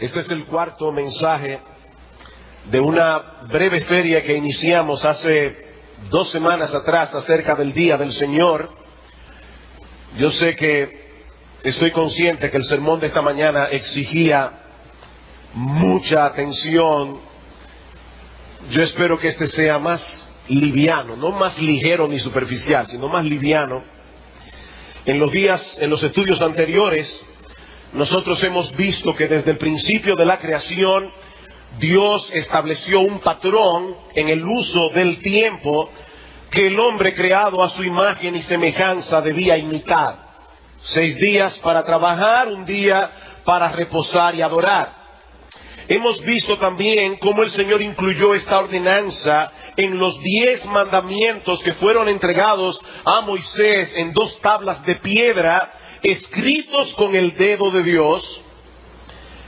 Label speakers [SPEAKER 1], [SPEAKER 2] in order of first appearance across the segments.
[SPEAKER 1] Este es el cuarto mensaje de una breve serie que iniciamos hace 2 semanas atrás acerca del Día del Señor. Yo sé que estoy consciente que el sermón de esta mañana exigía mucha atención. Yo espero que este sea más liviano, no más ligero ni superficial, sino más liviano. En los estudios anteriores, nosotros hemos visto que desde el principio de la creación, Dios estableció un patrón en el uso del tiempo que el hombre creado a su imagen y semejanza debía imitar. 6 días para trabajar, 1 día para reposar y adorar. Hemos visto también cómo el Señor incluyó esta ordenanza en los 10 mandamientos que fueron entregados a Moisés en 2 tablas de piedra, escritos con el dedo de Dios.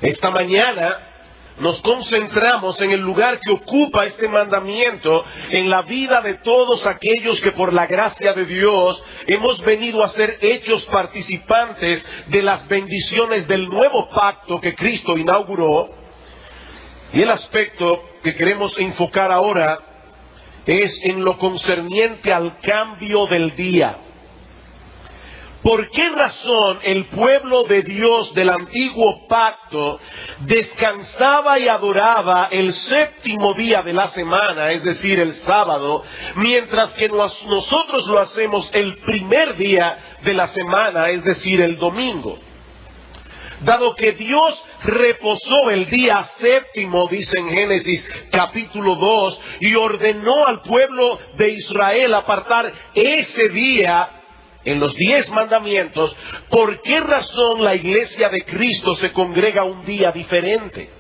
[SPEAKER 1] Esta mañana nos concentramos en el lugar que ocupa este mandamiento en la vida de todos aquellos que por la gracia de Dios hemos venido a ser hechos participantes de las bendiciones del nuevo pacto que Cristo inauguró. Y el aspecto que queremos enfocar ahora es en lo concerniente al cambio del día. ¿Por qué razón el pueblo de Dios del antiguo pacto descansaba y adoraba el 7º día de la semana, es decir, el sábado, mientras que nosotros lo hacemos el primer día de la semana, es decir, el domingo? Dado que Dios reposó el día 7º, dice en Génesis capítulo 2, y ordenó al pueblo de Israel apartar ese día en los 10 mandamientos, ¿por qué razón la iglesia de Cristo se congrega un día diferente?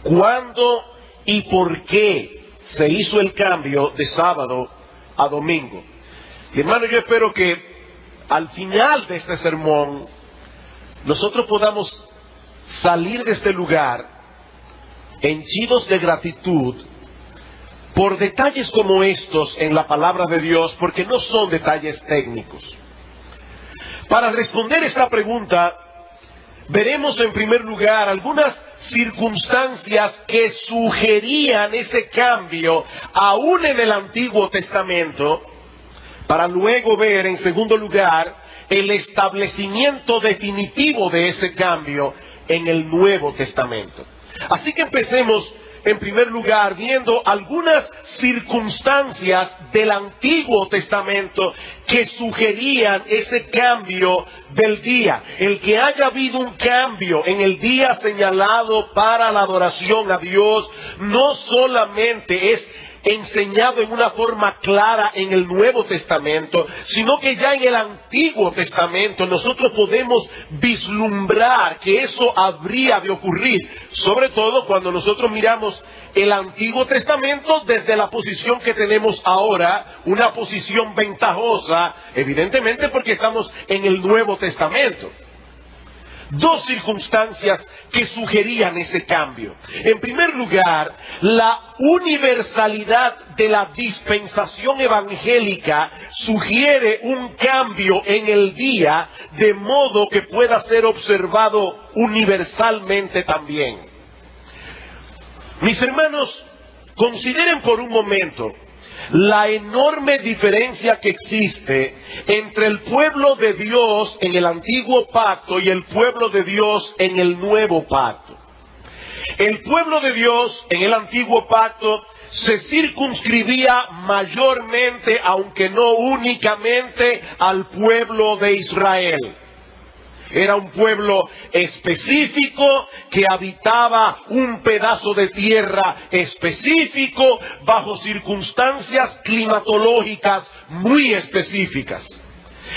[SPEAKER 1] ¿Cuándo y por qué se hizo el cambio de sábado a domingo? Y hermano, yo espero que al final de este sermón nosotros podamos salir de este lugar henchidos de gratitud por detalles como estos en la palabra de Dios, porque no son detalles técnicos. Para responder esta pregunta, veremos en primer lugar algunas circunstancias que sugerían ese cambio aún en el Antiguo Testamento, para luego ver en segundo lugar el establecimiento definitivo de ese cambio en el Nuevo Testamento. Así que empecemos en primer lugar viendo algunas circunstancias del Antiguo Testamento que sugerían ese cambio del día. El que haya habido un cambio en el día señalado para la adoración a Dios no solamente es enseñado en una forma clara en el Nuevo Testamento, sino que ya en el Antiguo Testamento nosotros podemos vislumbrar que eso habría de ocurrir, sobre todo cuando nosotros miramos el Antiguo Testamento desde la posición que tenemos ahora, una posición ventajosa, evidentemente porque estamos en el Nuevo Testamento. 2 circunstancias que sugerían ese cambio. En primer lugar, la universalidad de la dispensación evangélica sugiere un cambio en el día, de modo que pueda ser observado universalmente también. Mis hermanos, consideren por un momento la enorme diferencia que existe entre el pueblo de Dios en el antiguo pacto y el pueblo de Dios en el nuevo pacto. El pueblo de Dios en el antiguo pacto se circunscribía mayormente, aunque no únicamente, al pueblo de Israel. Era un pueblo específico que habitaba un pedazo de tierra específico bajo circunstancias climatológicas muy específicas.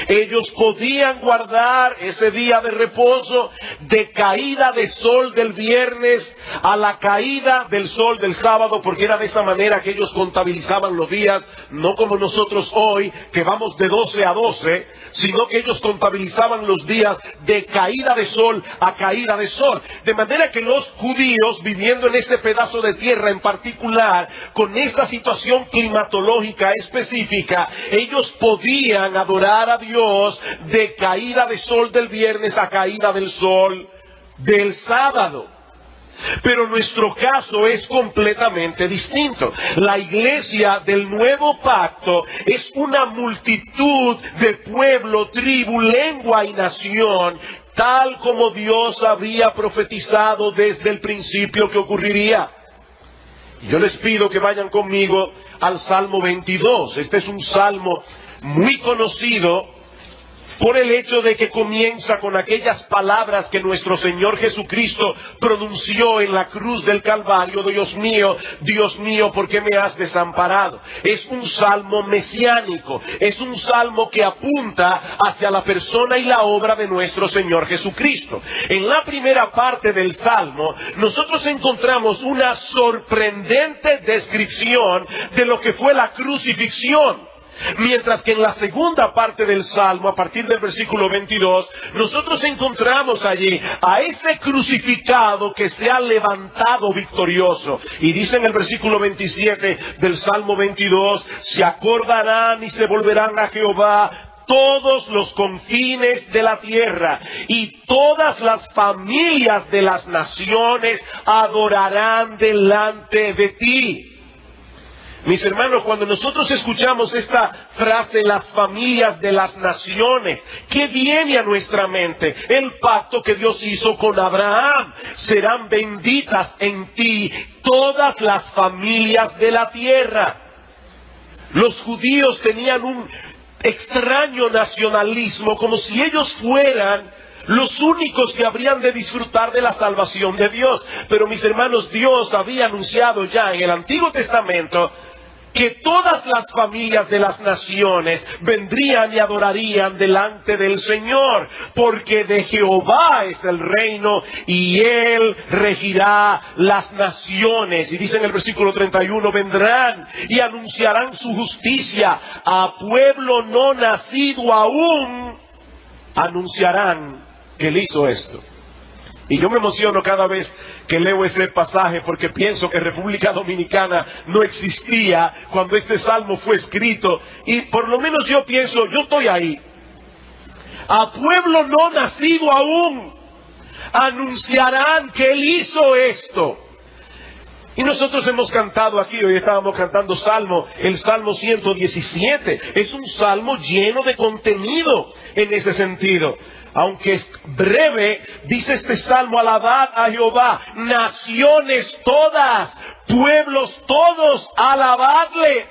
[SPEAKER 1] Ellos podían guardar ese día de reposo de caída de sol del viernes a la caída del sol del sábado, porque era de esa manera que ellos contabilizaban los días, no como nosotros hoy, que vamos de 12 a 12, sino que ellos contabilizaban los días de caída de sol a caída de sol. De manera que los judíos, viviendo en este pedazo de tierra en particular, con esta situación climatológica específica, ellos podían adorar a Dios de caída de sol del viernes a caída del sol del sábado. Pero nuestro caso es completamente distinto. La iglesia del nuevo pacto es una multitud de pueblo, tribu, lengua y nación, tal como Dios había profetizado desde el principio que ocurriría. Yo les pido que vayan conmigo al Salmo 22. Este es un salmo muy conocido por el hecho de que comienza con aquellas palabras que nuestro Señor Jesucristo pronunció en la cruz del Calvario: Dios mío, ¿por qué me has desamparado? Es un salmo mesiánico, es un salmo que apunta hacia la persona y la obra de nuestro Señor Jesucristo. En la primera parte del salmo, nosotros encontramos una sorprendente descripción de lo que fue la crucifixión. Mientras que en la segunda parte del Salmo, a partir del versículo 22, nosotros encontramos allí a ese crucificado que se ha levantado victorioso. Y dice en el versículo 27 del Salmo 22, se acordarán y se volverán a Jehová todos los confines de la tierra, y todas las familias de las naciones adorarán delante de ti. Mis hermanos, cuando nosotros escuchamos esta frase, las familias de las naciones, ¿qué viene a nuestra mente? El pacto que Dios hizo con Abraham. Serán benditas en ti todas las familias de la tierra. Los judíos tenían un extraño nacionalismo, como si ellos fueran los únicos que habrían de disfrutar de la salvación de Dios. Pero mis hermanos, Dios había anunciado ya en el Antiguo Testamento que todas las familias de las naciones vendrían y adorarían delante del Señor, porque de Jehová es el reino y Él regirá las naciones. Y dice en el versículo 31, vendrán y anunciarán su justicia a pueblo no nacido aún, anunciarán que Él hizo esto. Y yo me emociono cada vez que leo ese pasaje, porque pienso que República Dominicana no existía cuando este salmo fue escrito. Y por lo menos yo pienso, yo estoy ahí. A pueblo no nacido aún, anunciarán que Él hizo esto. Y nosotros hemos cantado aquí, hoy estábamos cantando el Salmo 117. Es un salmo lleno de contenido en ese sentido. Aunque es breve, dice este salmo: alabad a Jehová, naciones todas, pueblos todos, alabadle.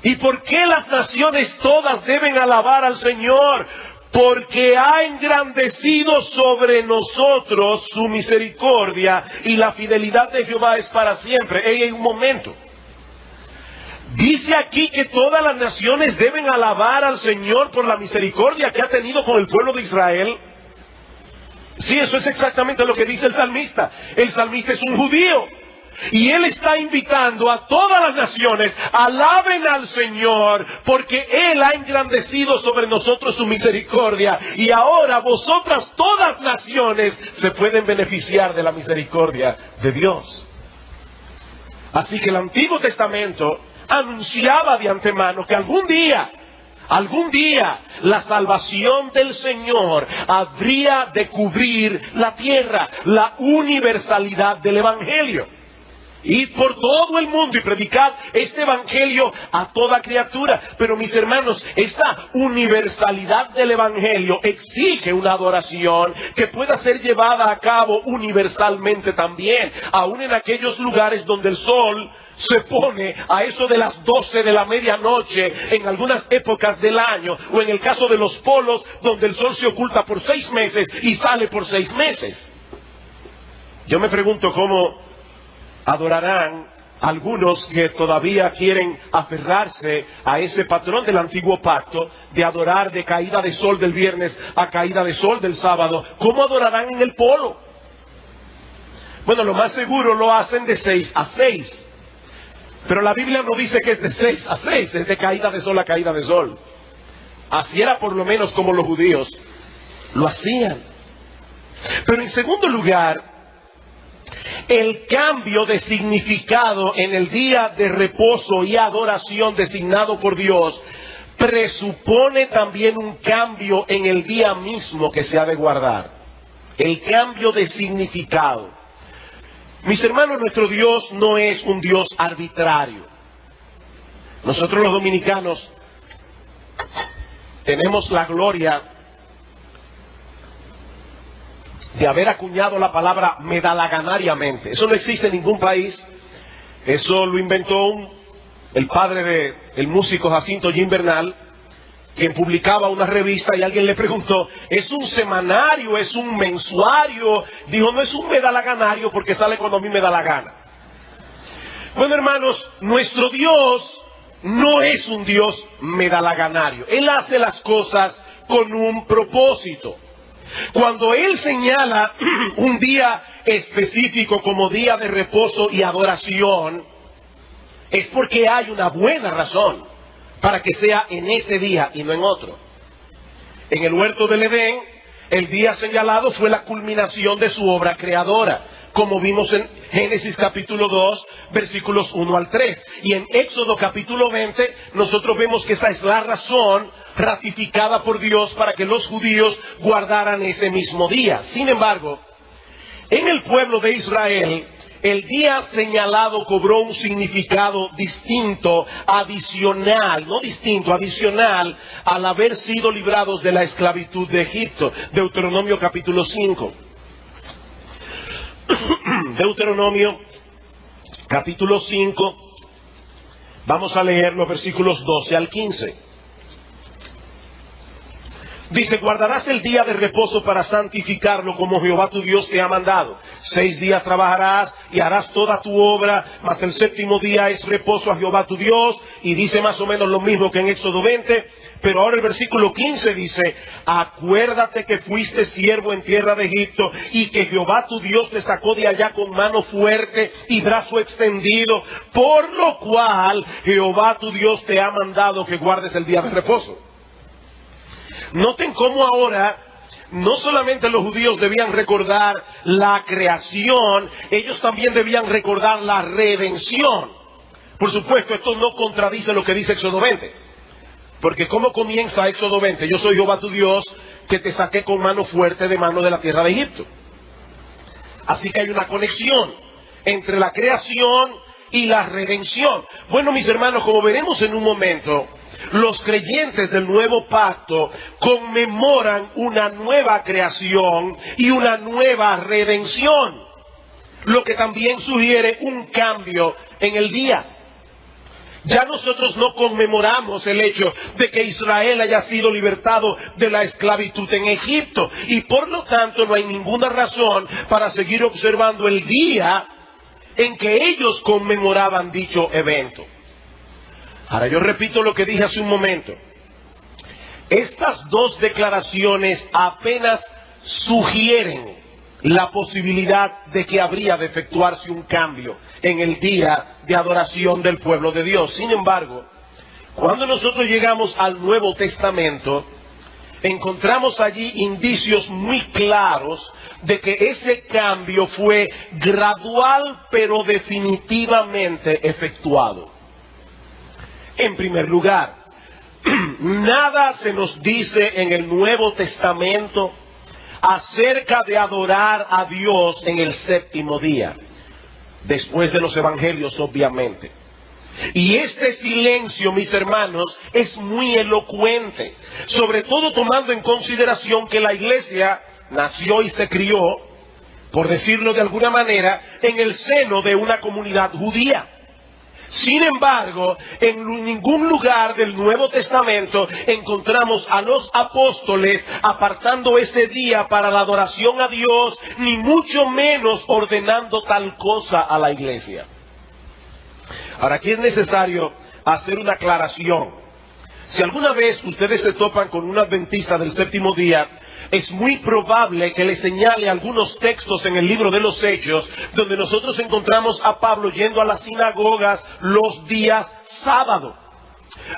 [SPEAKER 1] ¿Y por qué las naciones todas deben alabar al Señor? Porque ha engrandecido sobre nosotros su misericordia, y la fidelidad de Jehová es para siempre. Hay un momento. Dice aquí que todas las naciones deben alabar al Señor por la misericordia que ha tenido con el pueblo de Israel. Sí, eso es exactamente lo que dice el salmista. El salmista es un judío. Y él está invitando a todas las naciones: alaben al Señor, porque Él ha engrandecido sobre nosotros su misericordia. Y ahora vosotras, todas naciones, se pueden beneficiar de la misericordia de Dios. Así que el Antiguo Testamento anunciaba de antemano que algún día, la salvación del Señor habría de cubrir la tierra, la universalidad del Evangelio. Id por todo el mundo y predicad este evangelio a toda criatura. Pero mis hermanos, esta universalidad del evangelio exige una adoración que pueda ser llevada a cabo universalmente también, aún en aquellos lugares donde el sol se pone a eso de las 12 de la medianoche en algunas épocas del año, o en el caso de los polos, donde el sol se oculta por 6 meses y sale por 6 meses. Yo me pregunto cómo adorarán algunos que todavía quieren aferrarse a ese patrón del antiguo pacto de adorar de caída de sol del viernes a caída de sol del sábado. ¿Cómo adorarán en el polo? Bueno, lo más seguro lo hacen de 6 a 6. Pero la Biblia no dice que es de 6 a 6, es de caída de sol a caída de sol. Así era por lo menos como los judíos lo hacían. Pero en segundo lugar, el cambio de significado en el día de reposo y adoración designado por Dios presupone también un cambio en el día mismo que se ha de guardar. El cambio de significado. Mis hermanos, nuestro Dios no es un Dios arbitrario. Nosotros los dominicanos tenemos la gloria de haber acuñado la palabra medalaganariamente. Eso no existe en ningún país. Eso lo inventó el padre del músico Jacinto Jim Bernal, quien publicaba una revista, y alguien le preguntó, ¿es un semanario, es un mensuario? Dijo, no, es un medalaganario porque sale cuando a mí me da la gana. Bueno, hermanos, nuestro Dios no es un Dios medalaganario. Él hace las cosas con un propósito. Cuando Él señala un día específico como día de reposo y adoración, es porque hay una buena razón para que sea en ese día y no en otro. En el huerto del Edén, el día señalado fue la culminación de su obra creadora, como vimos en Génesis capítulo 2, versículos 1 al 3. Y en Éxodo capítulo 20, nosotros vemos que esa es la razón ratificada por Dios para que los judíos guardaran ese mismo día. Sin embargo, en el pueblo de Israel, el día señalado cobró un significado distinto, adicional, no distinto, adicional, al haber sido librados de la esclavitud de Egipto. Deuteronomio capítulo 5. Deuteronomio capítulo 5, vamos a leer los versículos 12 al 15. Dice, guardarás el día de reposo para santificarlo como Jehová tu Dios te ha mandado. 6 días trabajarás y harás toda tu obra, mas el séptimo día es reposo a Jehová tu Dios. Y dice más o menos lo mismo que en Éxodo 20. Pero ahora el versículo 15 dice, acuérdate que fuiste siervo en tierra de Egipto y que Jehová tu Dios te sacó de allá con mano fuerte y brazo extendido, por lo cual Jehová tu Dios te ha mandado que guardes el día de reposo. Noten cómo ahora no solamente los judíos debían recordar la creación, ellos también debían recordar la redención. Por supuesto, esto no contradice lo que dice Éxodo 20. Porque ¿cómo comienza Éxodo 20? Yo soy Jehová tu Dios que te saqué con mano fuerte de mano de la tierra de Egipto. Así que hay una conexión entre la creación y la redención. Bueno, mis hermanos, como veremos en un momento, los creyentes del nuevo pacto conmemoran una nueva creación y una nueva redención, lo que también sugiere un cambio en el día. Ya nosotros no conmemoramos el hecho de que Israel haya sido libertado de la esclavitud en Egipto, y por lo tanto no hay ninguna razón para seguir observando el día en que ellos conmemoraban dicho evento. Ahora yo repito lo que dije hace un momento. Estas dos declaraciones apenas sugieren la posibilidad de que habría de efectuarse un cambio en el día de adoración del pueblo de Dios. Sin embargo, cuando nosotros llegamos al Nuevo Testamento, encontramos allí indicios muy claros de que ese cambio fue gradual pero definitivamente efectuado. En primer lugar, nada se nos dice en el Nuevo Testamento acerca de adorar a Dios en el séptimo día, después de los evangelios, obviamente. Y este silencio, mis hermanos, es muy elocuente, sobre todo tomando en consideración que la iglesia nació y se crió, por decirlo de alguna manera, en el seno de una comunidad judía. Sin embargo, en ningún lugar del Nuevo Testamento encontramos a los apóstoles apartando ese día para la adoración a Dios, ni mucho menos ordenando tal cosa a la iglesia. Ahora, aquí es necesario hacer una aclaración. Si alguna vez ustedes se topan con un adventista del séptimo día, es muy probable que les señale algunos textos en el libro de los Hechos, donde nosotros encontramos a Pablo yendo a las sinagogas los días sábado.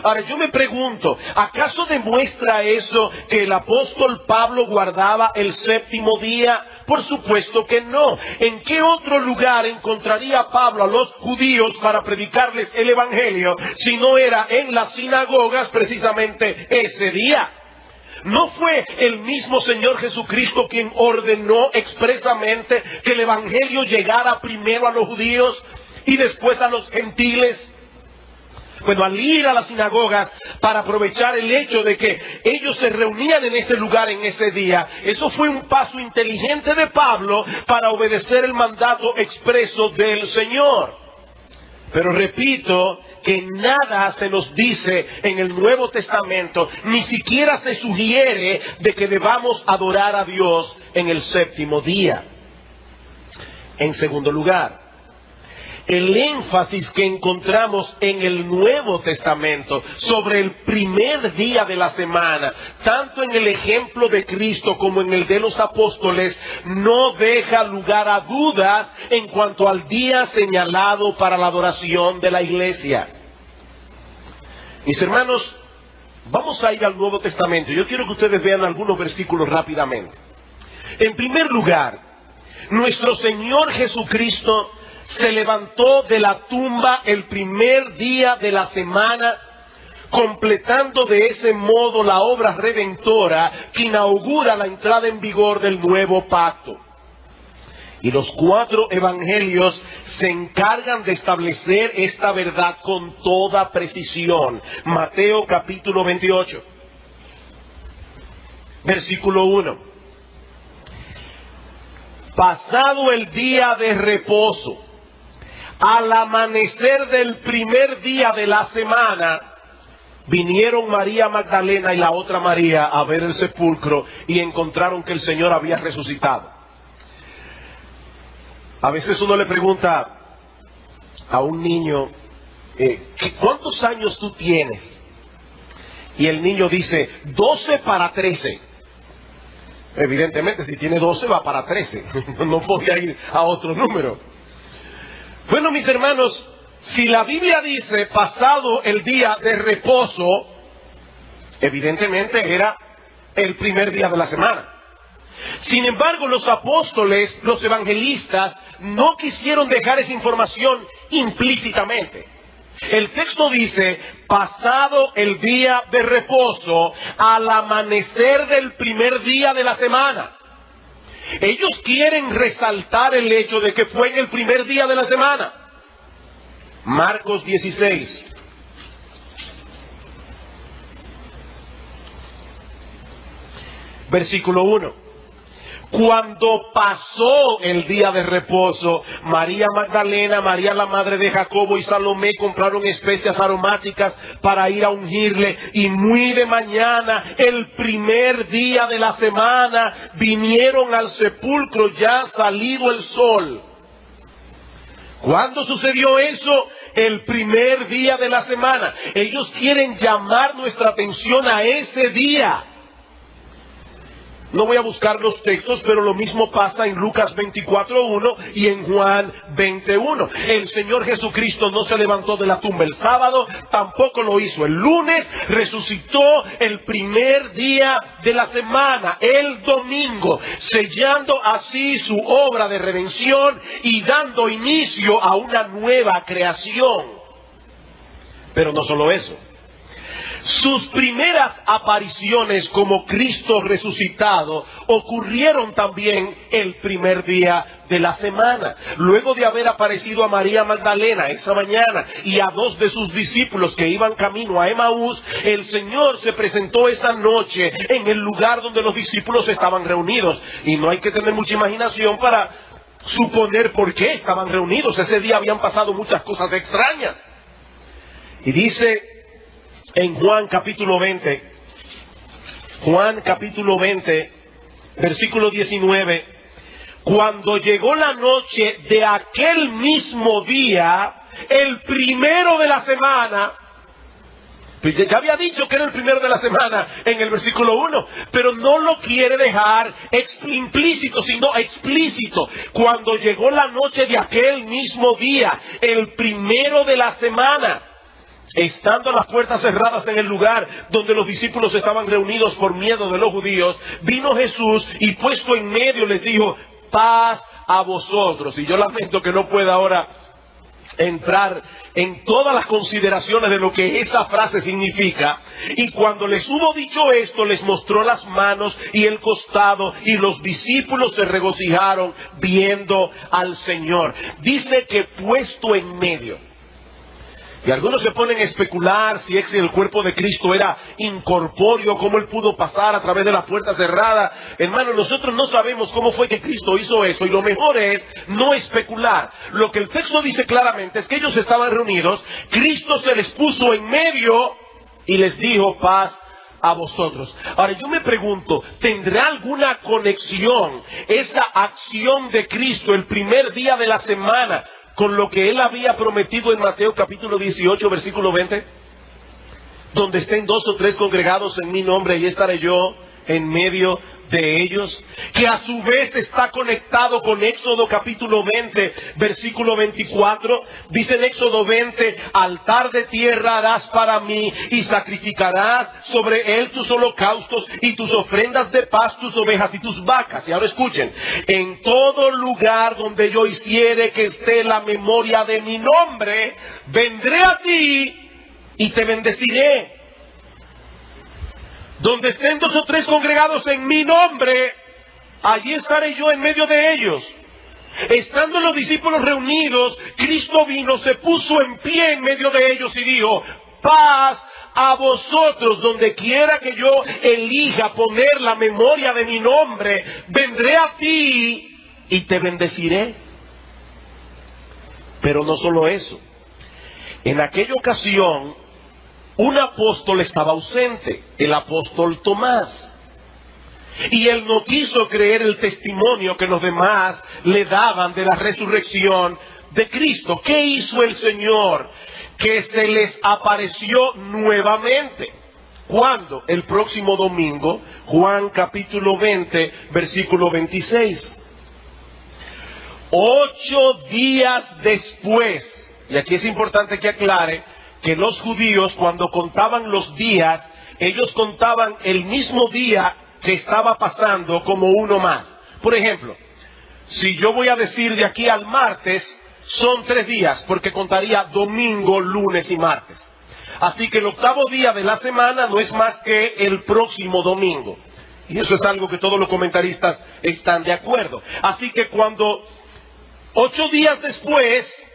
[SPEAKER 1] Ahora yo me pregunto, ¿acaso demuestra eso que el apóstol Pablo guardaba el séptimo día? Por supuesto que no. ¿En qué otro lugar encontraría Pablo a los judíos para predicarles el evangelio si no era en las sinagogas precisamente ese día? ¿No fue el mismo Señor Jesucristo quien ordenó expresamente que el Evangelio llegara primero a los judíos y después a los gentiles? Bueno, al ir a las sinagogas para aprovechar el hecho de que ellos se reunían en ese lugar en ese día, eso fue un paso inteligente de Pablo para obedecer el mandato expreso del Señor. Pero repito que nada se nos dice en el Nuevo Testamento, ni siquiera se sugiere de que debamos adorar a Dios en el séptimo día. En segundo lugar, el énfasis que encontramos en el Nuevo Testamento sobre el primer día de la semana, tanto en el ejemplo de Cristo como en el de los apóstoles, no deja lugar a dudas en cuanto al día señalado para la adoración de la iglesia. Mis hermanos, vamos a ir al Nuevo Testamento. Yo quiero que ustedes vean algunos versículos rápidamente. En primer lugar, nuestro Señor Jesucristo se levantó de la tumba el primer día de la semana, completando de ese modo la obra redentora que inaugura la entrada en vigor del nuevo pacto. Y los 4 evangelios se encargan de establecer esta verdad con toda precisión. Mateo capítulo 28, versículo 1. Pasado el día de reposo, al amanecer del primer día de la semana, vinieron María Magdalena y la otra María a ver el sepulcro y encontraron que el Señor había resucitado. A veces uno le pregunta a un niño, ¿cuántos años tú tienes? Y el niño dice, 12 para 13. Evidentemente, si tiene 12 va para 13. No podía ir a otro número. Bueno, mis hermanos, si la Biblia dice pasado el día de reposo, evidentemente era el primer día de la semana. Sin embargo, los apóstoles, los evangelistas, no quisieron dejar esa información implícitamente. El texto dice, pasado el día de reposo, al amanecer del primer día de la semana. Ellos quieren resaltar el hecho de que fue en el primer día de la semana. Marcos 16. Versículo 1. Cuando pasó el día de reposo, María Magdalena, María la madre de Jacobo y Salomé compraron especias aromáticas para ir a ungirle. Y muy de mañana, el primer día de la semana, vinieron al sepulcro ya salido el sol. ¿Cuándo sucedió eso? El primer día de la semana. Ellos quieren llamar nuestra atención a ese día. No voy a buscar los textos, pero lo mismo pasa en Lucas 24:1 y en Juan 20:1. El Señor Jesucristo no se levantó de la tumba el sábado, tampoco lo hizo el lunes, resucitó el primer día de la semana, el domingo, sellando así su obra de redención y dando inicio a una nueva creación. Pero no solo eso. Sus primeras apariciones como Cristo resucitado ocurrieron también el primer día de la semana. Luego de haber aparecido a María Magdalena esa mañana y a 2 de sus discípulos que iban camino a Emaús, el Señor se presentó esa noche en el lugar donde los discípulos estaban reunidos. Y no hay que tener mucha imaginación para suponer por qué estaban reunidos. Ese día habían pasado muchas cosas extrañas. Y dice en Juan capítulo 20, versículo 19, cuando llegó la noche de aquel mismo día, el primero de la semana, pues ya había dicho que era el primero de la semana en el versículo 1, pero no lo quiere dejar implícito, sino explícito. Cuando llegó la noche de aquel mismo día, el primero de la semana, estando las puertas cerradas en el lugar donde los discípulos estaban reunidos por miedo de los judíos, vino Jesús y puesto en medio les dijo, paz a vosotros. Y yo lamento que no pueda ahora entrar en todas las consideraciones de lo que esa frase significa. Y cuando les hubo dicho esto, les mostró las manos y el costado, y los discípulos se regocijaron viendo al Señor. Dice que puesto en medio. Y algunos se ponen a especular si el cuerpo de Cristo era incorpóreo, cómo Él pudo pasar a través de la puerta cerrada. Hermano, nosotros no sabemos cómo fue que Cristo hizo eso, y lo mejor es no especular. Lo que el texto dice claramente es que ellos estaban reunidos, Cristo se les puso en medio y les dijo: paz a vosotros. Ahora yo me pregunto, ¿tendrá alguna conexión esa acción de Cristo el primer día de la semana con lo que Él había prometido en Mateo capítulo 18, versículo 20? Donde estén 2 o 3 congregados en mi nombre, ahí estaré yo en medio de ellos. Que a su vez está conectado con Éxodo capítulo 20, versículo 24. Dice en Éxodo 20: altar de tierra harás para mí, y sacrificarás sobre él tus holocaustos y tus ofrendas de paz, tus ovejas y tus vacas. Y ahora escuchen: en todo lugar donde yo hiciere que esté la memoria de mi nombre, vendré a ti y te bendeciré. Donde estén 2 o 3 congregados en mi nombre, allí estaré yo en medio de ellos. Estando los discípulos reunidos, Cristo vino, se puso en pie en medio de ellos y dijo: paz a vosotros. Donde quiera que yo elija poner la memoria de mi nombre, vendré a ti y te bendeciré. Pero no solo eso. En aquella ocasión, un apóstol estaba ausente, el apóstol Tomás. Y él no quiso creer el testimonio que los demás le daban de la resurrección de Cristo. ¿Qué hizo el Señor? Que se les apareció nuevamente. ¿Cuándo? El próximo domingo, Juan capítulo 20, versículo 26. 8 días después, y aquí es importante que aclare que los judíos, cuando contaban los días, ellos contaban el mismo día que estaba pasando como uno más. Por ejemplo, si yo voy a decir de aquí al martes, son 3 días, porque contaría domingo, lunes y martes. Así que el 8º día de la semana no es más que el próximo domingo. Y eso es algo que todos los comentaristas están de acuerdo. Así que cuando 8 días después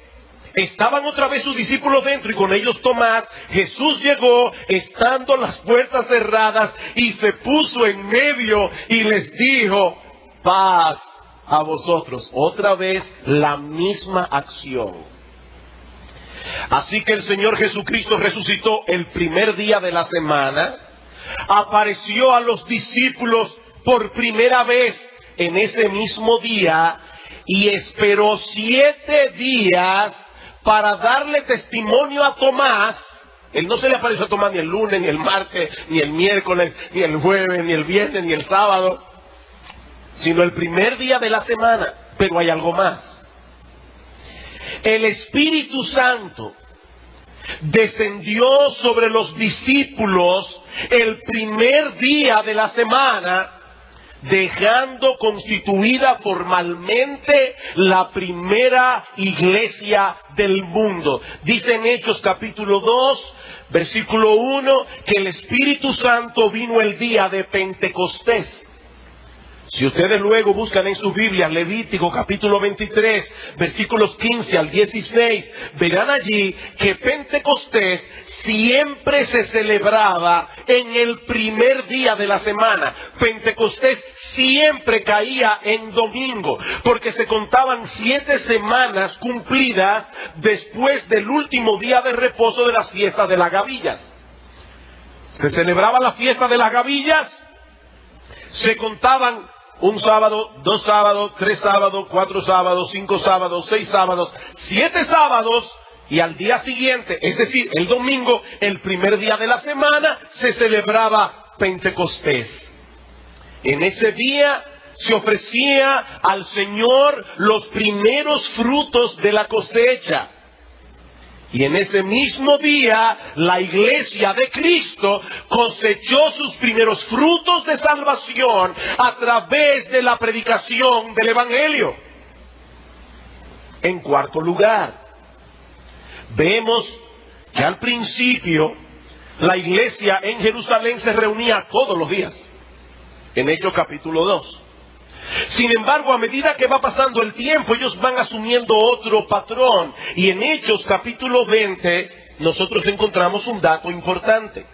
[SPEAKER 1] estaban otra vez sus discípulos dentro, y con ellos Tomás, Jesús llegó estando las puertas cerradas y se puso en medio y les dijo: paz a vosotros. Otra vez la misma acción. Así que el Señor Jesucristo resucitó el primer día de la semana, apareció a los discípulos por primera vez en ese mismo día y esperó 7 días para darle testimonio a Tomás. Él no se le apareció a Tomás ni el lunes, ni el martes, ni el miércoles, ni el jueves, ni el viernes, ni el sábado, sino el primer día de la semana. Pero hay algo más. El Espíritu Santo descendió sobre los discípulos el primer día de la semana, dejando constituida formalmente la primera iglesia del mundo. Dice en Hechos capítulo 2, versículo 1, que el Espíritu Santo vino el día de Pentecostés. Si ustedes luego buscan en sus Biblias Levítico capítulo 23, versículos 15 al 16, verán allí que Pentecostés siempre se celebraba en el primer día de la semana. Pentecostés siempre caía en domingo, porque se contaban 7 semanas cumplidas después del último día de reposo de las fiestas de las gavillas. Se celebraba la fiesta de las gavillas, se contaban 1 sábado, 2 sábados, 3 sábados, 4 sábados, 5 sábados, 6 sábados, 7 sábados, y al día siguiente, es decir, el domingo, el primer día de la semana, se celebraba Pentecostés. En ese día se ofrecía al Señor los primeros frutos de la cosecha. Y en ese mismo día, la iglesia de Cristo cosechó sus primeros frutos de salvación a través de la predicación del Evangelio. En cuarto lugar, vemos que al principio la iglesia en Jerusalén se reunía todos los días, en Hechos capítulo 2. Sin embargo, a medida que va pasando el tiempo, ellos van asumiendo otro patrón. Y en Hechos capítulo 20, nosotros encontramos un dato importante.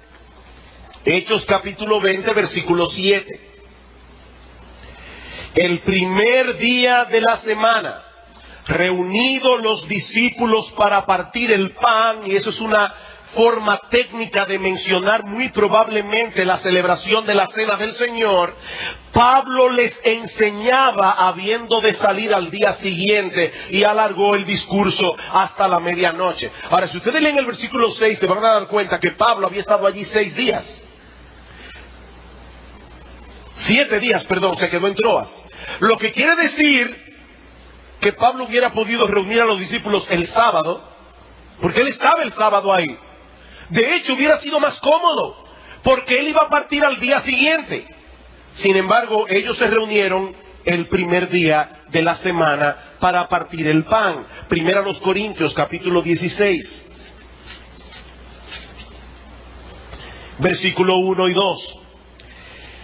[SPEAKER 1] Hechos capítulo 20, versículo 7. El primer día de la semana, reunidos los discípulos para partir el pan, y eso es una forma técnica de mencionar muy probablemente la celebración de la Cena del Señor, Pablo les enseñaba habiendo de salir al día siguiente y alargó el discurso hasta la medianoche. Ahora, si ustedes leen el versículo 6, se van a dar cuenta que Pablo había estado allí 7 días, se quedó en Troas. Lo que quiere decir que Pablo hubiera podido reunir a los discípulos el sábado, porque él estaba el sábado ahí. De hecho, hubiera sido más cómodo, porque él iba a partir al día siguiente. Sin embargo, ellos se reunieron el primer día de la semana para partir el pan. Primera a los Corintios, capítulo 16, versículo 1 y 2.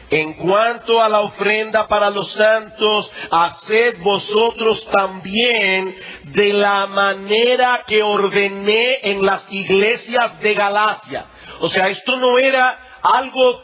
[SPEAKER 1] En cuanto a la ofrenda para los santos, haced vosotros también de la manera que ordené en las iglesias de Galacia. O sea, esto no era algo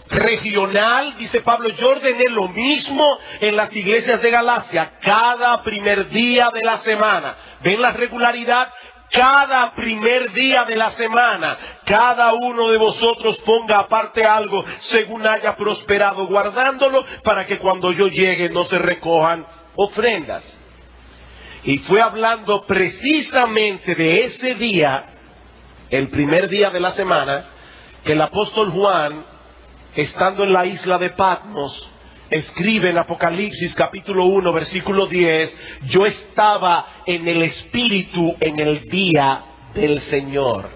[SPEAKER 1] regional, dice Pablo, yo ordené lo mismo en las iglesias de Galacia, cada primer día de la semana. ¿Ven la regularidad? Cada primer día de la semana, cada uno de vosotros ponga aparte algo según haya prosperado, guardándolo para que cuando yo llegue no se recojan ofrendas. Y fue hablando precisamente de ese día, el primer día de la semana, que el apóstol Juan, estando en la isla de Patmos, escribe en Apocalipsis capítulo 1 versículo 10, yo estaba en el Espíritu en el día del Señor.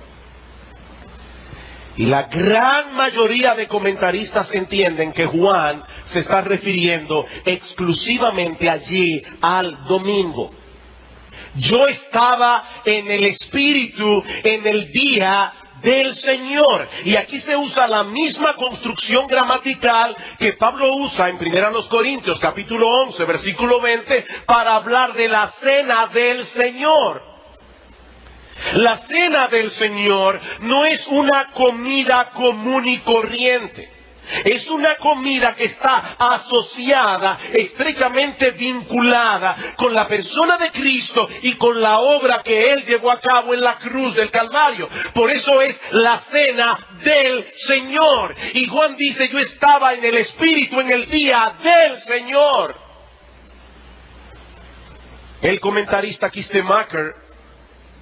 [SPEAKER 1] Y la gran mayoría de comentaristas entienden que Juan se está refiriendo exclusivamente allí al domingo. Yo estaba en el Espíritu en el día del Señor. Y aquí se usa la misma construcción gramatical que Pablo usa en 1 Corintios capítulo 11 versículo 20 para hablar de la cena del Señor. La cena del Señor no es una comida común y corriente. Es una comida que está asociada, estrechamente vinculada con la persona de Cristo y con la obra que Él llevó a cabo en la cruz del Calvario. Por eso es la cena del Señor. Y Juan dice, yo estaba en el Espíritu en el día del Señor. El comentarista Kistemaker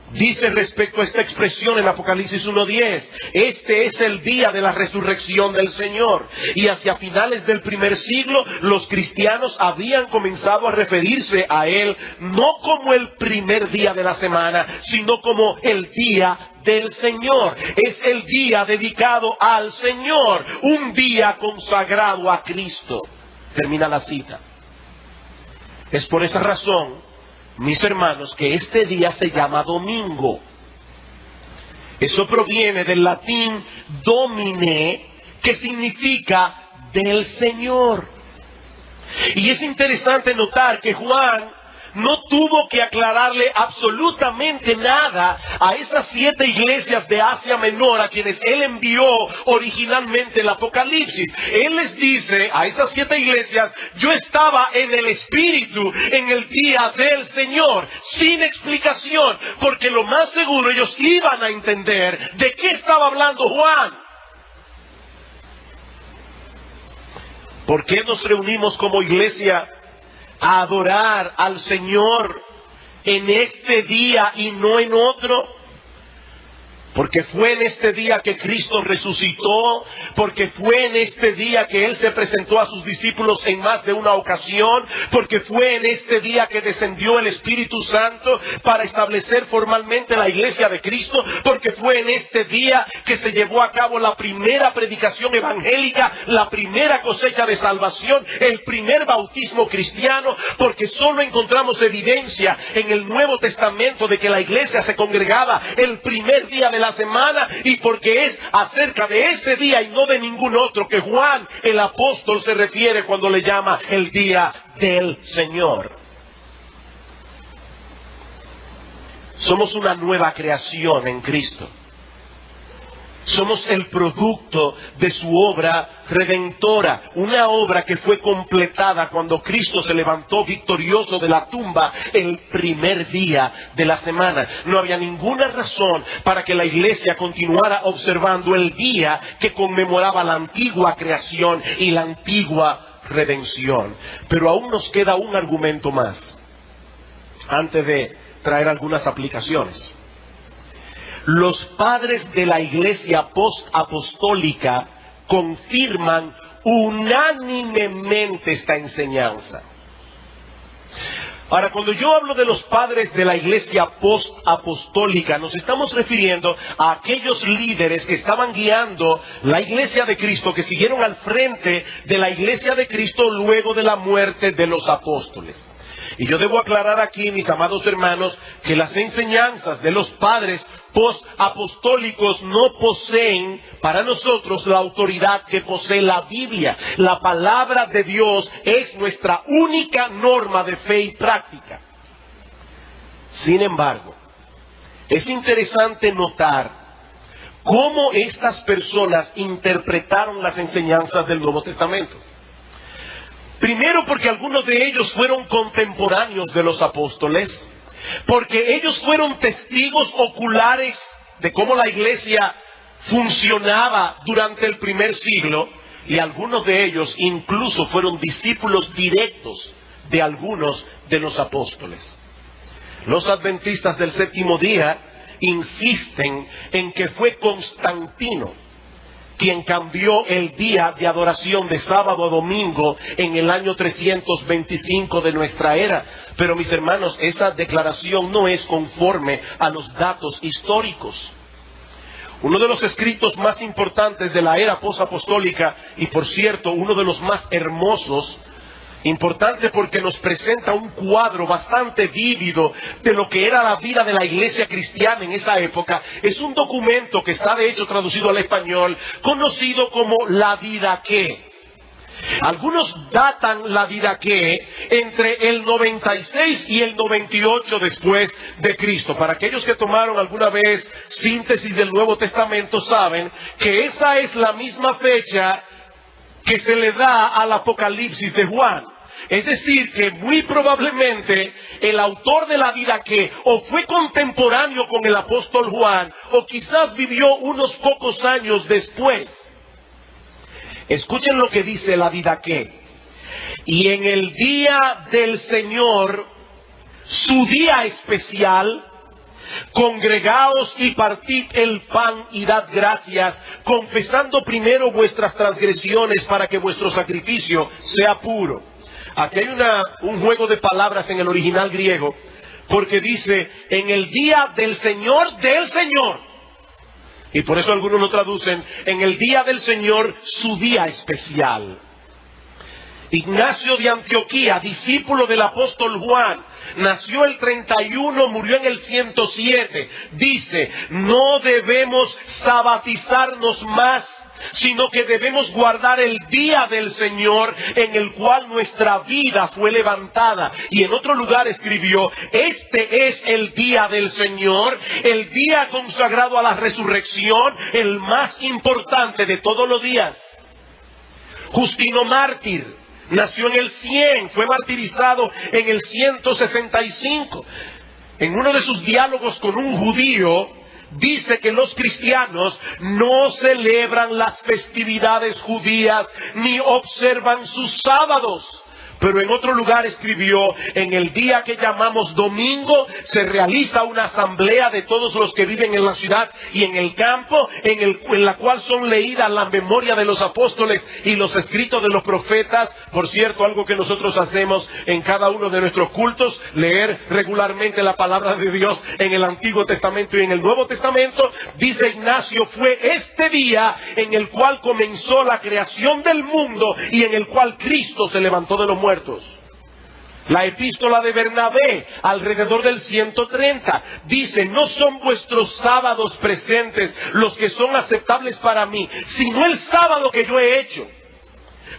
[SPEAKER 1] dice respecto a esta expresión en Apocalipsis 1:10, este es el día de la resurrección del Señor. Y hacia finales del primer siglo, los cristianos habían comenzado a referirse a Él no como el primer día de la semana, sino como el día del Señor. Es el día dedicado al Señor, un día consagrado a Cristo. Termina la cita. Es por esa razón, mis hermanos, que este día se llama domingo. Eso proviene del latín domine, que significa del Señor. Y es interesante notar que Juan no tuvo que aclararle absolutamente nada a esas 7 iglesias de Asia Menor a quienes él envió originalmente el Apocalipsis. Él les dice a esas 7 iglesias, yo estaba en el Espíritu en el día del Señor, sin explicación, porque lo más seguro ellos iban a entender de qué estaba hablando Juan. ¿Por qué nos reunimos como iglesia a adorar al Señor en este día y no en otro? Porque fue en este día que Cristo resucitó, porque fue en este día que Él se presentó a sus discípulos en más de una ocasión, porque fue en este día que descendió el Espíritu Santo para establecer formalmente la iglesia de Cristo, porque fue en este día que se llevó a cabo la primera predicación evangélica, la primera cosecha de salvación, el primer bautismo cristiano, porque solo encontramos evidencia en el Nuevo Testamento de que la iglesia se congregaba el primer día de la semana, y porque es acerca de ese día y no de ningún otro que Juan el apóstol se refiere cuando le llama el día del Señor. Somos una nueva creación en Cristo. Somos el producto de su obra redentora, una obra que fue completada cuando Cristo se levantó victorioso de la tumba el primer día de la semana. No había ninguna razón para que la iglesia continuara observando el día que conmemoraba la antigua creación y la antigua redención. Pero aún nos queda un argumento más, antes de traer algunas aplicaciones. Los padres de la iglesia post-apostólica confirman unánimemente esta enseñanza. Ahora, cuando yo hablo de los padres de la iglesia post-apostólica, nos estamos refiriendo a aquellos líderes que estaban guiando la iglesia de Cristo, que siguieron al frente de la iglesia de Cristo luego de la muerte de los apóstoles. Y yo debo aclarar aquí, mis amados hermanos, que las enseñanzas de los padres post-apostólicos no poseen para nosotros la autoridad que posee la Biblia. La palabra de Dios es nuestra única norma de fe y práctica. Sin embargo, es interesante notar cómo estas personas interpretaron las enseñanzas del Nuevo Testamento. Primero, porque algunos de ellos fueron contemporáneos de los apóstoles, porque ellos fueron testigos oculares de cómo la iglesia funcionaba durante el primer siglo, y algunos de ellos incluso fueron discípulos directos de algunos de los apóstoles. Los adventistas del séptimo día insisten en que fue Constantino quien cambió el día de adoración de sábado a domingo en el año 325 de nuestra era. Pero mis hermanos, esa declaración no es conforme a los datos históricos. Uno de los escritos más importantes de la era posapostólica, y por cierto, uno de los más hermosos, importante porque nos presenta un cuadro bastante vívido de lo que era la vida de la iglesia cristiana en esa época, es un documento que está de hecho traducido al español, conocido como La Didaqué. Algunos datan la Didaqué entre el 96 y el 98 después de Cristo. Para aquellos que tomaron alguna vez síntesis del Nuevo Testamento saben que esa es la misma fecha que se le da al Apocalipsis de Juan. Es decir, que muy probablemente el autor de la Didaqué o fue contemporáneo con el apóstol Juan, o quizás vivió unos pocos años después. Escuchen lo que dice la Didaqué. Y en el día del Señor, su día especial, congregaos y partid el pan y dad gracias, confesando primero vuestras transgresiones para que vuestro sacrificio sea puro. Aquí hay un juego de palabras en el original griego, porque dice en el día del Señor, y por eso algunos lo traducen en el día del Señor, su día especial. Ignacio de Antioquía, discípulo del apóstol Juan, nació el 31, murió en el 107. Dice, no debemos sabatizarnos más, sino que debemos guardar el día del Señor en el cual nuestra vida fue levantada. Y en otro lugar escribió, este es el día del Señor, el día consagrado a la resurrección, el más importante de todos los días. Justino mártir, nació en el 100, fue martirizado en el 165. En uno de sus diálogos con un judío, dice que los cristianos no celebran las festividades judías ni observan sus sábados, Pero en otro lugar escribió: en el día que llamamos domingo se realiza una asamblea de todos los que viven en la ciudad y en el campo, en la cual son leídas la memoria de los apóstoles y los escritos de los profetas. Por cierto, algo que nosotros hacemos en cada uno de nuestros cultos: leer regularmente la palabra de Dios en el Antiguo Testamento y en el Nuevo Testamento. Dice Ignacio: fue este día en el cual comenzó la creación del mundo y en el cual Cristo se levantó de los muertos. La epístola de Bernabé, alrededor del 130, dice: no son vuestros sábados presentes los que son aceptables para mí, sino el sábado que yo he hecho.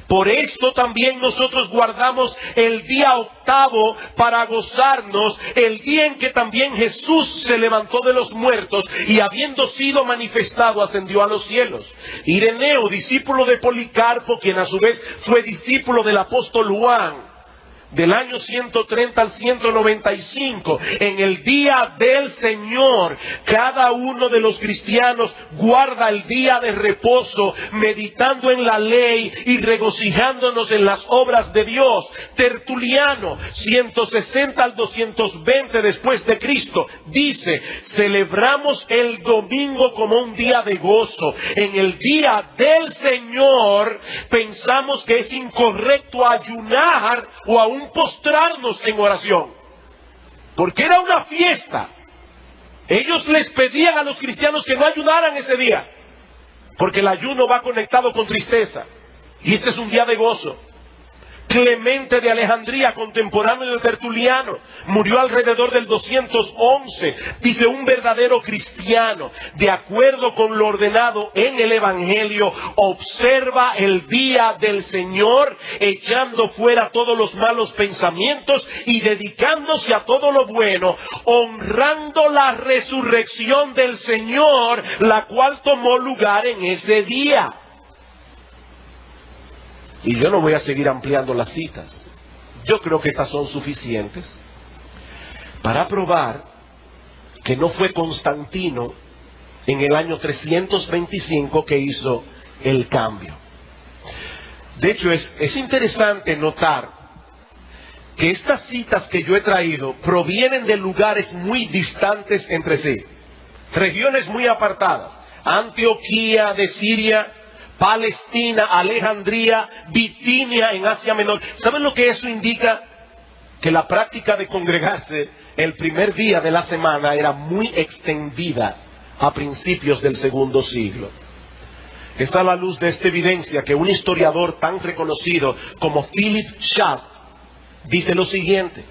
[SPEAKER 1] Por esto también nosotros guardamos el día octavo para gozarnos, el día en que también Jesús se levantó de los muertos y, habiendo sido manifestado, ascendió a los cielos. Ireneo, discípulo de Policarpo, quien a su vez fue discípulo del apóstol Juan, del año 130 al 195, en el día del Señor, cada uno de los cristianos guarda el día de reposo, meditando en la ley y regocijándonos en las obras de Dios. Tertuliano, 160 al 220 después de Cristo, dice: celebramos el domingo como un día de gozo. En el día del Señor pensamos que es incorrecto ayunar o aún postrarnos en oración, porque era una fiesta. Ellos les pedían a los cristianos que no ayunaran ese día, porque el ayuno va conectado con tristeza, y este es un día de gozo. Clemente de Alejandría, contemporáneo de Tertuliano, murió alrededor del 211. Dice: un verdadero cristiano, de acuerdo con lo ordenado en el Evangelio, observa el día del Señor, echando fuera todos los malos pensamientos y dedicándose a todo lo bueno, honrando la resurrección del Señor, la cual tomó lugar en ese día. Y yo no voy a seguir ampliando las citas. Yo creo que estas son suficientes para probar que no fue Constantino en el año 325 que hizo el cambio. De hecho, es interesante notar que estas citas que yo he traído provienen de lugares muy distantes entre sí, regiones muy apartadas: Antioquía de Siria, Palestina, Alejandría, Bitinia en Asia Menor. ¿Saben lo que eso indica? Que la práctica de congregarse el primer día de la semana era muy extendida a principios del segundo siglo. Es a la luz de esta evidencia que un historiador tan reconocido como Philip Schaff dice lo siguiente: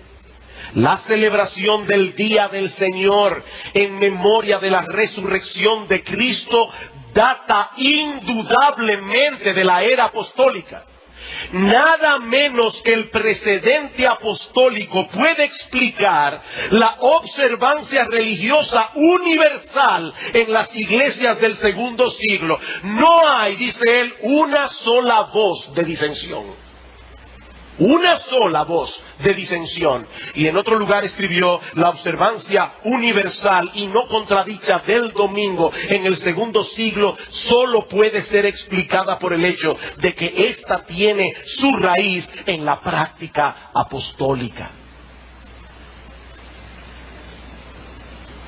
[SPEAKER 1] la celebración del Día del Señor en memoria de la resurrección de Cristo data indudablemente de la era apostólica. Nada menos que el precedente apostólico puede explicar la observancia religiosa universal en las iglesias del segundo siglo. No hay, dice él, una sola voz de disensión. Una sola voz de disensión. Y en otro lugar escribió: la observancia universal y no contradicha del domingo en el segundo siglo solo puede ser explicada por el hecho de que ésta tiene su raíz en la práctica apostólica.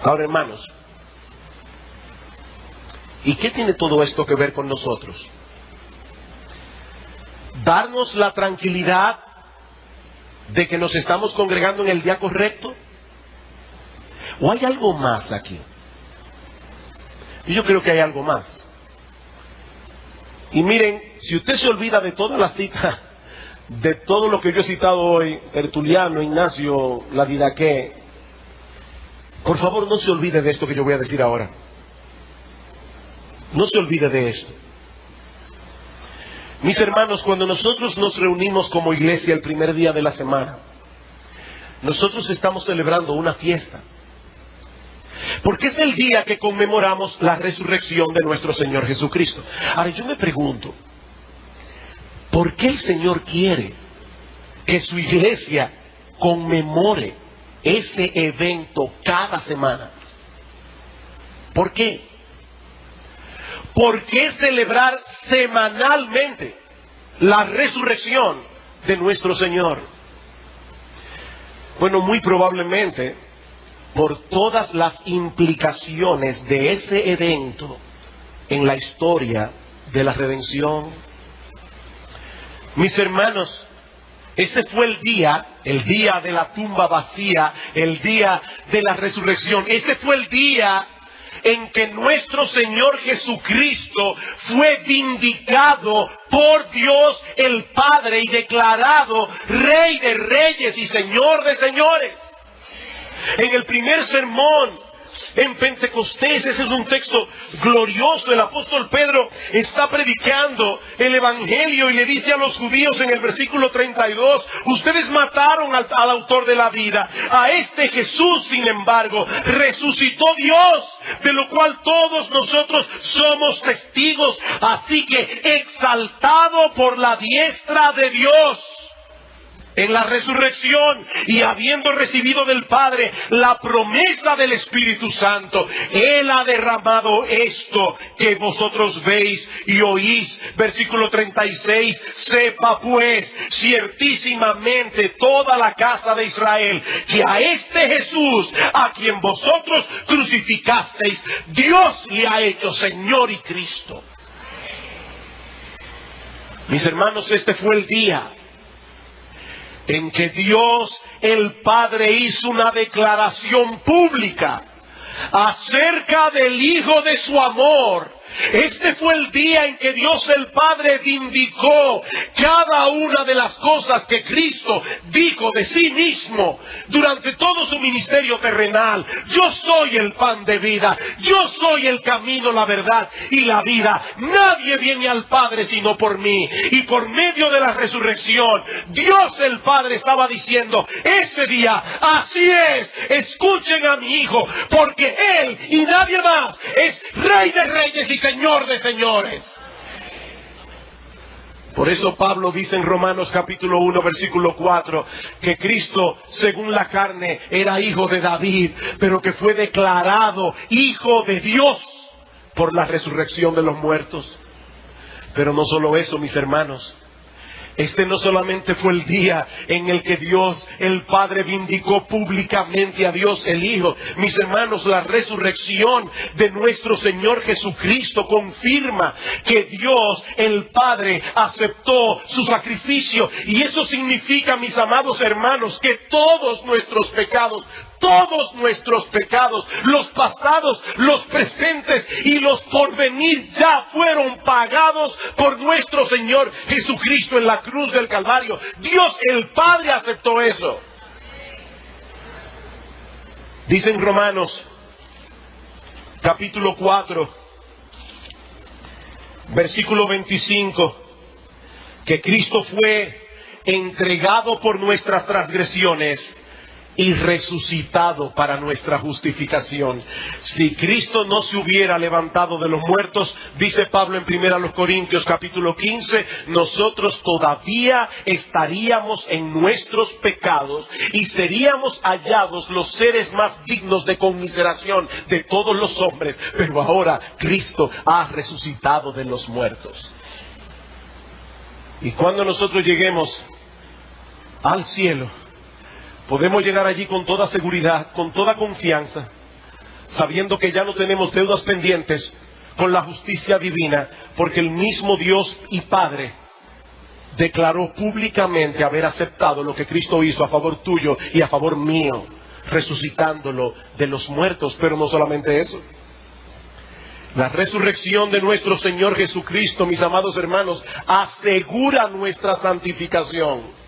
[SPEAKER 1] Ahora, hermanos, ¿y qué tiene todo esto que ver con nosotros? Darnos la tranquilidad de que nos estamos congregando en el día correcto. ¿O hay algo más aquí? Yo creo que hay algo más. Y miren, si usted se olvida de toda la cita, de todo lo que yo he citado hoy, Tertuliano, Ignacio, la Didaqué, por favor no se olvide de esto que yo voy a decir ahora. No se olvide de esto. Mis hermanos, cuando nosotros nos reunimos como iglesia el primer día de la semana, nosotros estamos celebrando una fiesta. Porque es el día que conmemoramos la resurrección de nuestro Señor Jesucristo. Ahora yo me pregunto, ¿por qué el Señor quiere que su iglesia conmemore ese evento cada semana? ¿Por qué? ¿Por qué celebrar semanalmente la resurrección de nuestro Señor? Bueno, muy probablemente por todas las implicaciones de ese evento en la historia de la redención. Mis hermanos, ese fue el día de la tumba vacía, el día de la resurrección. Ese fue el día en que nuestro Señor Jesucristo fue vindicado por Dios el Padre y declarado Rey de Reyes y Señor de Señores. En el primer sermón en Pentecostés, ese es un texto glorioso. El apóstol Pedro está predicando el evangelio y le dice a los judíos en el versículo 32: ustedes mataron al autor de la vida, a este Jesús, sin embargo, resucitó Dios, de lo cual todos nosotros somos testigos. Así que, exaltado por la diestra de Dios en la resurrección y habiendo recibido del Padre la promesa del Espíritu Santo, Él ha derramado esto que vosotros veis y oís. Versículo 36, sepa pues ciertísimamente toda la casa de Israel que a este Jesús, a quien vosotros crucificasteis, Dios le ha hecho Señor y Cristo. Mis hermanos, este fue el día en que Dios el Padre hizo una declaración pública acerca del Hijo de su amor. Este fue el día en que Dios el Padre vindicó cada una de las cosas que Cristo dijo de sí mismo durante todo su ministerio terrenal. Yo soy el pan de vida, yo soy el camino, la verdad y la vida. Nadie viene al Padre sino por mí. Y por medio de la resurrección, Dios el Padre estaba diciendo ese día: así es, escuchen a mi Hijo, porque Él y nadie más es Rey de Reyes y Señor de señores. Por eso Pablo dice en Romanos capítulo 1 versículo 4 que Cristo según la carne era hijo de David, pero que fue declarado hijo de Dios por la resurrección de los muertos. Pero no solo eso, mis hermanos. Este no solamente fue el día en el que Dios el Padre vindicó públicamente a Dios el Hijo. Mis hermanos, la resurrección de nuestro Señor Jesucristo confirma que Dios el Padre aceptó su sacrificio. Y eso significa, mis amados hermanos, que todos nuestros pecados, los pasados, los presentes y los porvenir, ya fueron pagados por nuestro Señor Jesucristo en la cruz del Calvario. Dios el Padre aceptó eso. Dice en Romanos capítulo 4 versículo 25 que Cristo fue entregado por nuestras transgresiones y resucitado para nuestra justificación. Si Cristo no se hubiera levantado de los muertos, dice Pablo en 1 Corintios capítulo 15, nosotros todavía estaríamos en nuestros pecados y seríamos hallados los seres más dignos de conmiseración de todos los hombres. Pero ahora Cristo ha resucitado de los muertos. Y cuando nosotros lleguemos al cielo, podemos llegar allí con toda seguridad, con toda confianza, sabiendo que ya no tenemos deudas pendientes con la justicia divina, porque el mismo Dios y Padre declaró públicamente haber aceptado lo que Cristo hizo a favor tuyo y a favor mío, resucitándolo de los muertos. Pero no solamente eso. La resurrección de nuestro Señor Jesucristo, mis amados hermanos, asegura nuestra santificación.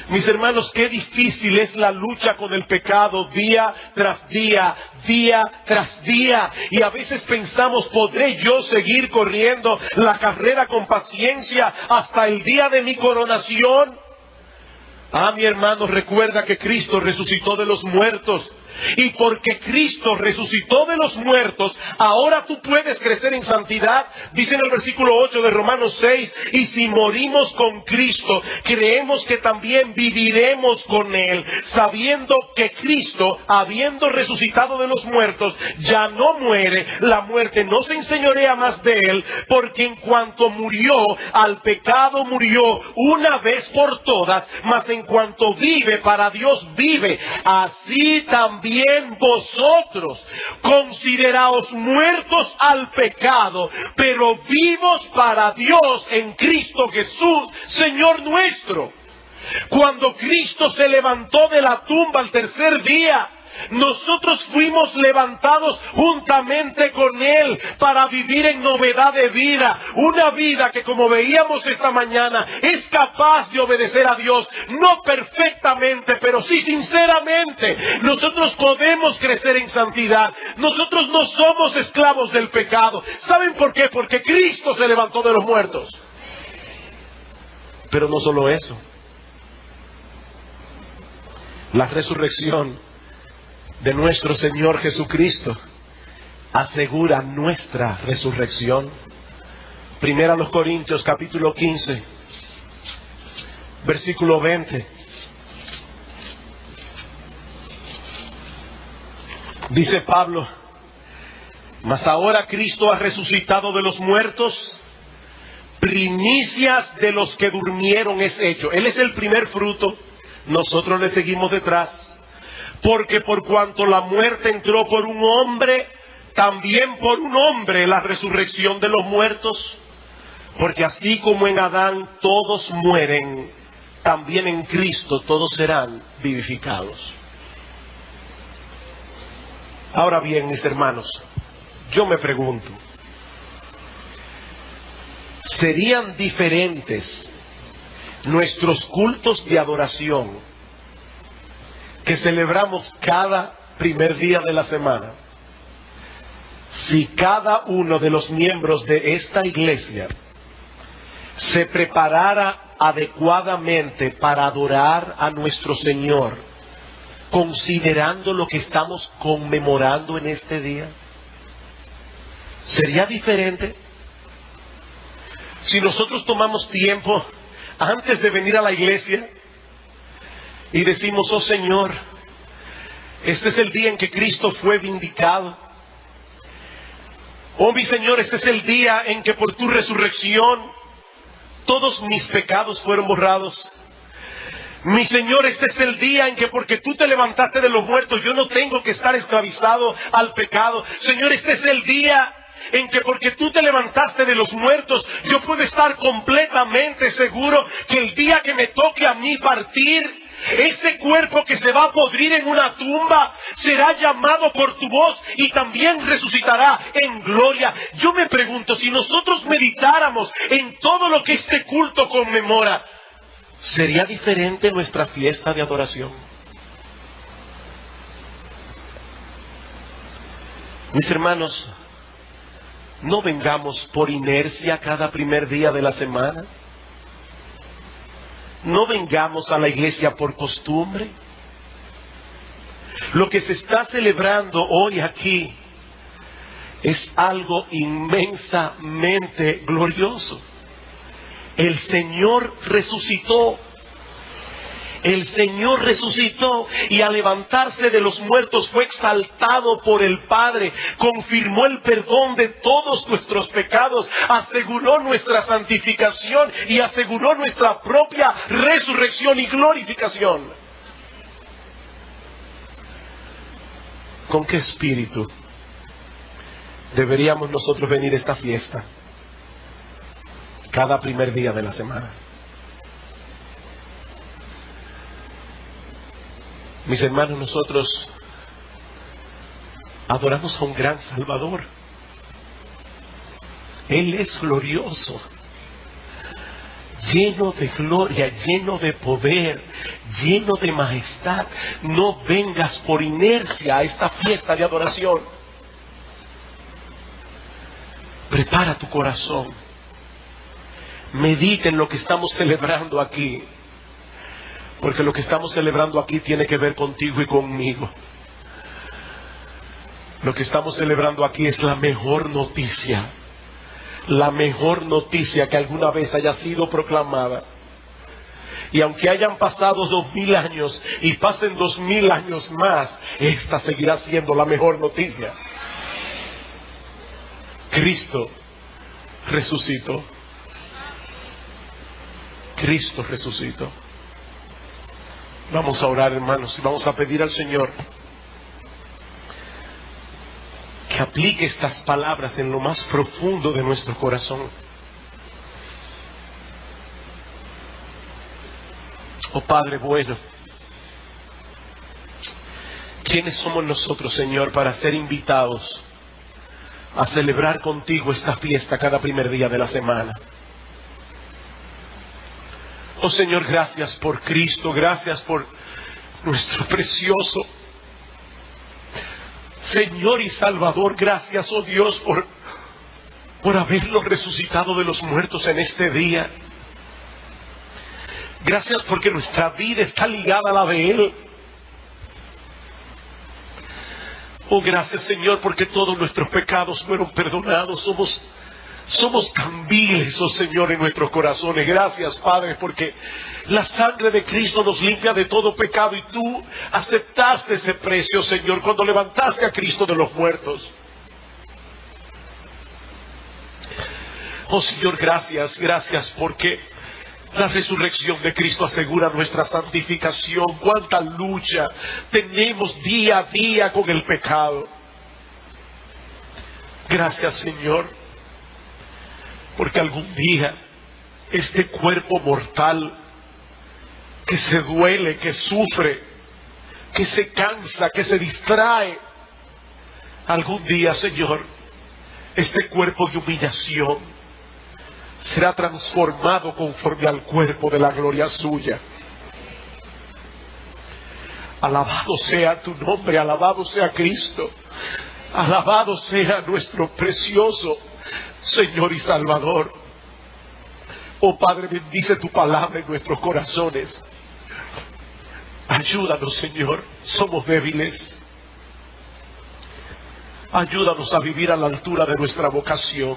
[SPEAKER 1] Mis hermanos, qué difícil es la lucha con el pecado día tras día, día tras día. Y a veces pensamos, ¿podré yo seguir corriendo la carrera con paciencia hasta el día de mi coronación? Ah, mi hermano, recuerda que Cristo resucitó de los muertos. Y porque Cristo resucitó de los muertos, ahora tú puedes crecer en santidad. Dice en el versículo 8 de Romanos 6, y si morimos con Cristo, creemos que también viviremos con Él, sabiendo que Cristo, habiendo resucitado de los muertos, ya no muere. La muerte no se enseñorea más de Él, porque en cuanto murió, al pecado murió una vez por todas, mas en cuanto vive, para Dios vive. Así también vosotros, consideraos muertos al pecado, pero vivos para Dios en Cristo Jesús, Señor nuestro. Cuando Cristo se levantó de la tumba al tercer día, nosotros fuimos levantados juntamente con Él para vivir en novedad de vida. Una vida que, como veíamos esta mañana, es capaz de obedecer a Dios. No perfectamente, pero sí sinceramente. Nosotros podemos crecer en santidad. Nosotros no somos esclavos del pecado. ¿Saben por qué? Porque Cristo se levantó de los muertos. Pero no solo eso. La resurrección de nuestro Señor Jesucristo asegura nuestra resurrección. Primera a los Corintios capítulo 15, versículo 20. Dice Pablo: mas ahora Cristo ha resucitado de los muertos, primicias de los que durmieron es hecho. Él es el primer fruto, nosotros le seguimos detrás. Porque por cuanto la muerte entró por un hombre, también por un hombre la resurrección de los muertos. Porque así como en Adán todos mueren, también en Cristo todos serán vivificados. Ahora bien, mis hermanos, yo me pregunto, ¿serían diferentes nuestros cultos de adoración que celebramos cada primer día de la semana si cada uno de los miembros de esta iglesia se preparara adecuadamente para adorar a nuestro Señor, considerando lo que estamos conmemorando en este día? ¿Sería diferente si nosotros tomamos tiempo antes de venir a la iglesia y decimos: oh Señor, este es el día en que Cristo fue vindicado? Oh mi Señor, este es el día en que por tu resurrección todos mis pecados fueron borrados. Mi Señor, este es el día en que porque tú te levantaste de los muertos, yo no tengo que estar esclavizado al pecado. Señor, este es el día en que porque tú te levantaste de los muertos, yo puedo estar completamente seguro que el día que me toque a mí partir, este cuerpo que se va a podrir en una tumba será llamado por tu voz y también resucitará en gloria. Yo me pregunto, si nosotros meditáramos en todo lo que este culto conmemora, ¿sería diferente nuestra fiesta de adoración? Mis hermanos, no vengamos por inercia cada primer día de la semana. No vengamos a la iglesia por costumbre. Lo que se está celebrando hoy aquí es algo inmensamente glorioso. El Señor resucitó. El Señor resucitó y al levantarse de los muertos fue exaltado por el Padre, confirmó el perdón de todos nuestros pecados, aseguró nuestra santificación y aseguró nuestra propia resurrección y glorificación. ¿Con qué espíritu deberíamos nosotros venir a esta fiesta cada primer día de la semana? Mis hermanos, nosotros adoramos a un gran Salvador. Él es glorioso, lleno de gloria, lleno de poder, lleno de majestad. No vengas por inercia a esta fiesta de adoración. Prepara tu corazón. Medita en lo que estamos celebrando aquí. Porque lo que estamos celebrando aquí tiene que ver contigo y conmigo. Lo que estamos celebrando aquí es la mejor noticia que alguna vez haya sido proclamada. Y aunque hayan pasado 2000 años y pasen 2000 años más, esta seguirá siendo la mejor noticia. Cristo resucitó. Cristo resucitó. Vamos a orar, hermanos, y vamos a pedir al Señor que aplique estas palabras en lo más profundo de nuestro corazón. Oh Padre bueno, ¿quiénes somos nosotros, Señor, para ser invitados a celebrar contigo esta fiesta cada primer día de la semana? Oh Señor, gracias por Cristo, gracias por nuestro precioso Señor y Salvador. Gracias, oh Dios, por haberlo resucitado de los muertos en este día. Gracias porque nuestra vida está ligada a la de Él. Oh, gracias, Señor, porque todos nuestros pecados fueron perdonados. Somos tan viles, oh Señor, en nuestros corazones. Gracias, Padre, porque la sangre de Cristo nos limpia de todo pecado. Y tú aceptaste ese precio, Señor, cuando levantaste a Cristo de los muertos. Oh Señor, gracias porque la resurrección de Cristo asegura nuestra santificación. Cuánta lucha tenemos día a día con el pecado. Gracias, Señor, porque algún día este cuerpo mortal que se duele, que sufre, que se cansa, que se distrae, algún día, Señor, este cuerpo de humillación será transformado conforme al cuerpo de la gloria suya. Alabado sea tu nombre, alabado sea Cristo, alabado sea nuestro precioso Señor y Salvador. Oh Padre, bendice tu palabra en nuestros corazones. Ayúdanos, Señor, somos débiles. Ayúdanos a vivir a la altura de nuestra vocación,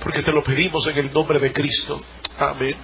[SPEAKER 1] porque te lo pedimos en el nombre de Cristo. Amén.